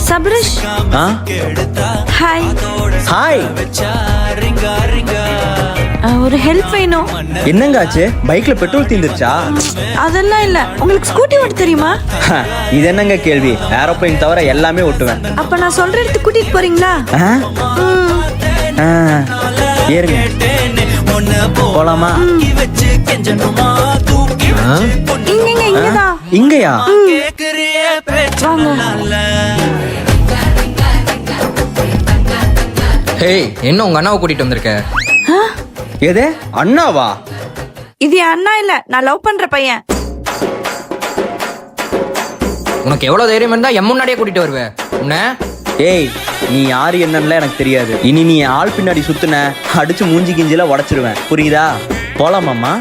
Sabarish hi. Hi. ஒரு help வேணும். என்னங்க ஆச்சு? பைக்ல பெட்ரோல் தீந்துருச்சா? அதெல்லாம் இல்ல. உங்களுக்கு ஸ்கூட்டி ஓட்ட தெரியுமா? இது என்னங்க கேள்வி? ஏரோப்ளேன் தவிர எல்லாமே ஓட்டுவேன். அப்ப நான் சொல்ற இடத்துக்கு கூட்டிட்டு போறீங்களா? ஏறுங்க போலாமா? இங்க இங்கதான். இங்கயா? வாங்க. ஹேய், என்ன உங்க அண்ணாவை கூட்டிட்டு வந்திருக்க? எது அண்ணாவா? இது என் அண்ணா இல்ல, நான் லவ் பண்ற பையன். உனக்கு எவ்வளவு தைரியம் இருந்தா என் முன்னாடியே கூட்டிட்டு வருவே உன்ன? ஏய், நீ யாரு என்னன்னு எனக்கு தெரியாது. இனி நீ ஆள் பின்னாடி சுத்துன அடிச்சு மூஞ்சி கிஞ்சில உடைச்சிருவேன், புரியுதா? போலாமாமா?